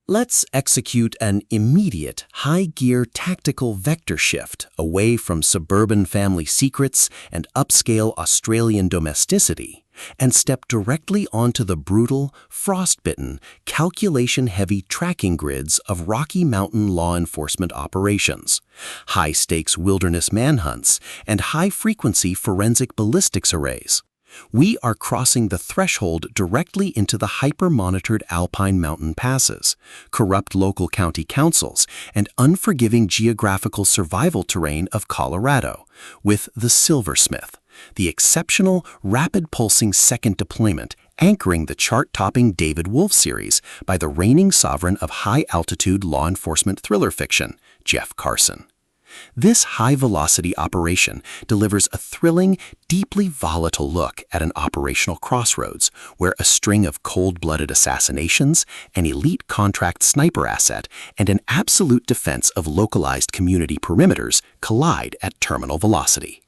Let's execute an immediate, high-gear tactical vector shift away from suburban family secrets and upscale Australian domesticity and step directly onto the brutal, frostbitten, calculation-heavy tracking grids of Rocky Mountain law enforcement operations, high-stakes wilderness manhunts, and high-frequency forensic ballistics arrays. We are crossing the threshold directly into the hyper-monitored alpine mountain passes, corrupt local county councils, and unforgiving geographical survival terrain of Colorado, with the Silversmith, the exceptional, rapid-pulsing second deployment anchoring the chart-topping David Wolf series by the reigning sovereign of high-altitude law enforcement thriller fiction, Jeff Carson. This high-velocity operation delivers a thrilling, deeply volatile look at an operational crossroads where a string of cold-blooded assassinations, an elite contract sniper asset, and an absolute defense of localized community perimeters collide at terminal velocity.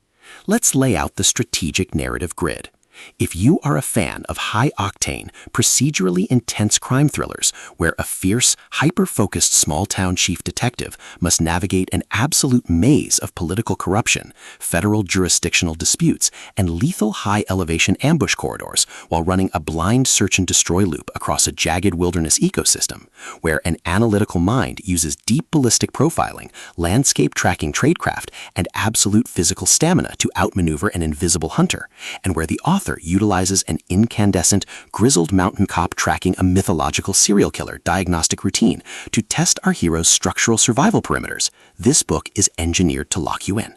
Let's lay out the strategic narrative grid. If you are a fan of high-octane, procedurally intense crime thrillers where a fierce, hyper-focused small-town chief detective must navigate an absolute maze of political corruption, federal jurisdictional disputes, and lethal high-elevation ambush corridors while running a blind search-and-destroy loop across a jagged wilderness ecosystem, where an analytical mind uses deep ballistic profiling, landscape tracking tradecraft, and absolute physical stamina to outmaneuver an invisible hunter, and where the author utilizes an incandescent, grizzled mountain cop tracking a mythological serial killer diagnostic routine to test our hero's structural survival perimeters, this book is engineered to lock you in.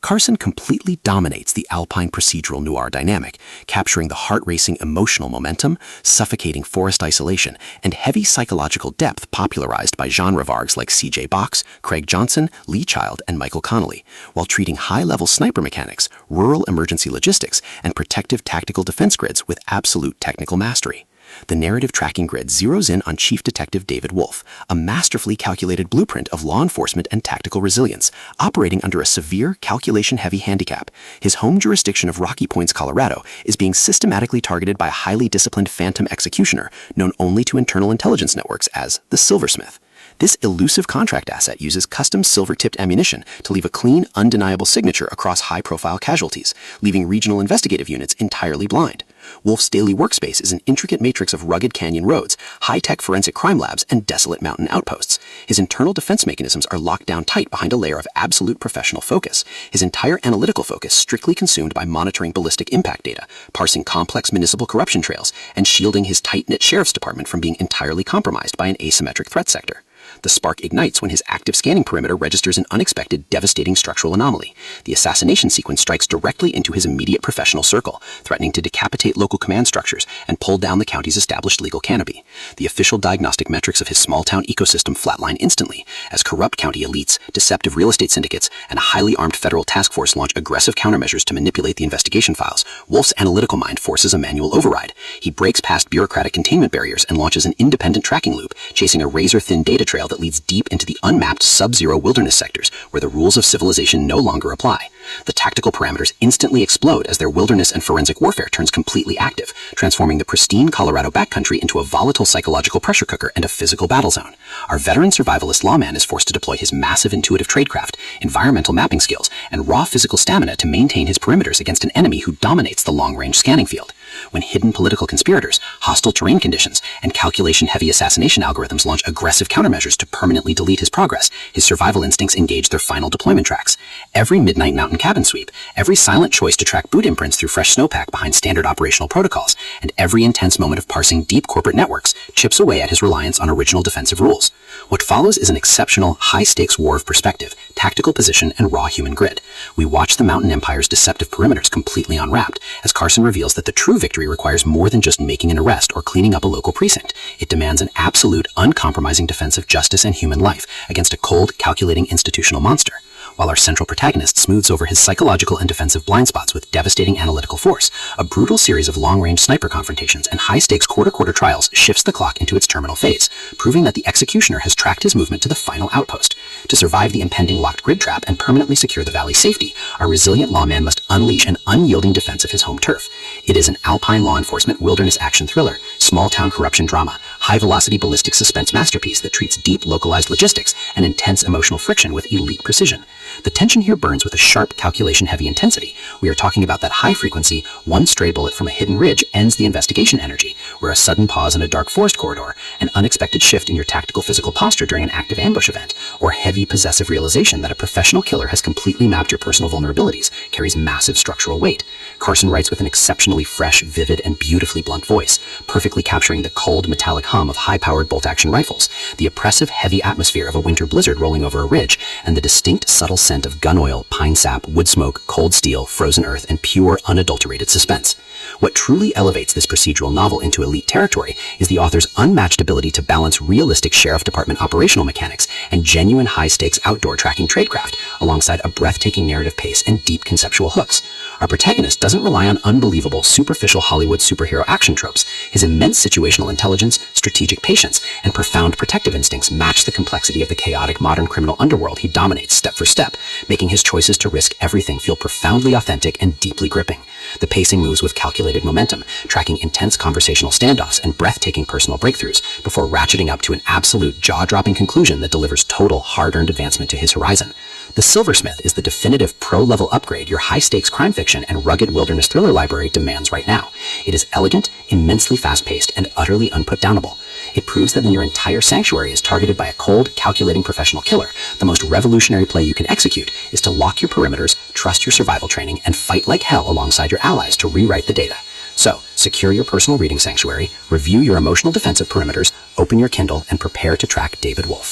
Carson completely dominates the alpine procedural noir dynamic, capturing the heart-racing emotional momentum, suffocating forest isolation, and heavy psychological depth popularized by genre vargs like C.J. Box, Craig Johnson, Lee Child, and Michael Connolly, while treating high-level sniper mechanics, rural emergency logistics, and protective tactical defense grids with absolute technical mastery. The narrative tracking grid zeroes in on Chief Detective David Wolf, a masterfully calculated blueprint of law enforcement and tactical resilience, operating under a severe, calculation-heavy handicap. His home jurisdiction of Rocky Points, Colorado, is being systematically targeted by a highly disciplined phantom executioner known only to internal intelligence networks as the Silversmith. This elusive contract asset uses custom silver-tipped ammunition to leave a clean, undeniable signature across high-profile casualties, leaving regional investigative units entirely blind. Wolf's daily workspace is an intricate matrix of rugged canyon roads, high-tech forensic crime labs, and desolate mountain outposts. His internal defense mechanisms are locked down tight behind a layer of absolute professional focus. His entire analytical focus strictly consumed by monitoring ballistic impact data, parsing complex municipal corruption trails, and shielding his tight-knit sheriff's department from being entirely compromised by an asymmetric threat sector. The spark ignites when his active scanning perimeter registers an unexpected, devastating structural anomaly. The assassination sequence strikes directly into his immediate professional circle, threatening to decapitate local command structures and pull down the county's established legal canopy. The official diagnostic metrics of his small-town ecosystem flatline instantly, as corrupt county elites, deceptive real estate syndicates, and a highly armed federal task force launch aggressive countermeasures to manipulate the investigation files. Wolf's analytical mind forces a manual override. He breaks past bureaucratic containment barriers and launches an independent tracking loop, chasing a razor-thin data trail that leads deep into the unmapped sub-zero wilderness sectors where the rules of civilization no longer apply. The tactical parameters instantly explode as their wilderness and forensic warfare turns completely active, transforming the pristine Colorado backcountry into a volatile psychological pressure cooker and a physical battle zone. Our veteran survivalist lawman is forced to deploy his massive intuitive tradecraft, environmental mapping skills, and raw physical stamina to maintain his perimeters against an enemy who dominates the long-range scanning field. When hidden political conspirators, hostile terrain conditions, and calculation-heavy assassination algorithms launch aggressive countermeasures to permanently delete his progress, his survival instincts engage their final deployment tracks. Every midnight mountain cabin sweep, every silent choice to track boot imprints through fresh snowpack behind standard operational protocols, and every intense moment of parsing deep corporate networks chips away at his reliance on original defensive rules. What follows is an exceptional, high-stakes war of perspective, tactical position, and raw human grit. We watch the mountain empire's deceptive perimeters completely unwrapped, as Carson reveals that the true victory requires more than just making an arrest or cleaning up a local precinct. It demands an absolute, uncompromising defense of justice and human life against a cold, calculating institutional monster. While our central protagonist smooths over his psychological and defensive blind spots with devastating analytical force, a brutal series of long-range sniper confrontations and high-stakes quarter-quarter trials shifts the clock into its terminal phase, proving that the executioner has tracked his movement to the final outpost. To survive the impending locked grid trap and permanently secure the valley's safety, our resilient lawman must unleash an unyielding defense of his home turf. It is an alpine law enforcement wilderness action thriller, small-town corruption drama, high-velocity ballistic suspense masterpiece that treats deep, localized logistics and intense emotional friction with elite precision. The tension here burns with a sharp, calculation-heavy intensity. We are talking about that high-frequency, one stray bullet from a hidden ridge ends the investigation energy, where a sudden pause in a dark forest corridor, an unexpected shift in your tactical physical posture during an active ambush event, or heavy possessive realization that a professional killer has completely mapped your personal vulnerabilities carries massive structural weight. Carson writes with an exceptionally fresh, vivid, and beautifully blunt voice, perfectly capturing the cold, metallic hum of high-powered bolt-action rifles, the oppressive, heavy atmosphere of a winter blizzard rolling over a ridge, and the distinct, subtle scent of gun oil, pine sap, wood smoke, cold steel, frozen earth, and pure, unadulterated suspense. What truly elevates this procedural novel into elite territory is the author's unmatched ability to balance realistic sheriff department operational mechanics and genuine high-stakes outdoor tracking tradecraft, alongside a breathtaking narrative pace and deep conceptual hooks. Our protagonist doesn't rely on unbelievable, superficial Hollywood superhero action tropes. His immense situational intelligence, strategic patience, and profound protective instincts match the complexity of the chaotic modern criminal underworld he dominates step for step, making his choices to risk everything feel profoundly authentic and deeply gripping. The pacing moves with calculated momentum, tracking intense conversational standoffs and breathtaking personal breakthroughs, before ratcheting up to an absolute jaw-dropping conclusion that delivers total, hard-earned advancement to his horizon. The Silversmith is the definitive pro-level upgrade your high-stakes crime fiction and rugged wilderness thriller library demands right now. It is elegant, immensely fast-paced, and utterly unputdownable. It proves that when your entire sanctuary is targeted by a cold, calculating professional killer, the most revolutionary play you can execute is to lock your perimeters, trust your survival training, and fight like hell alongside your allies to rewrite the data. So, secure your personal reading sanctuary, review your emotional defensive perimeters, open your Kindle, and prepare to track David Wolf.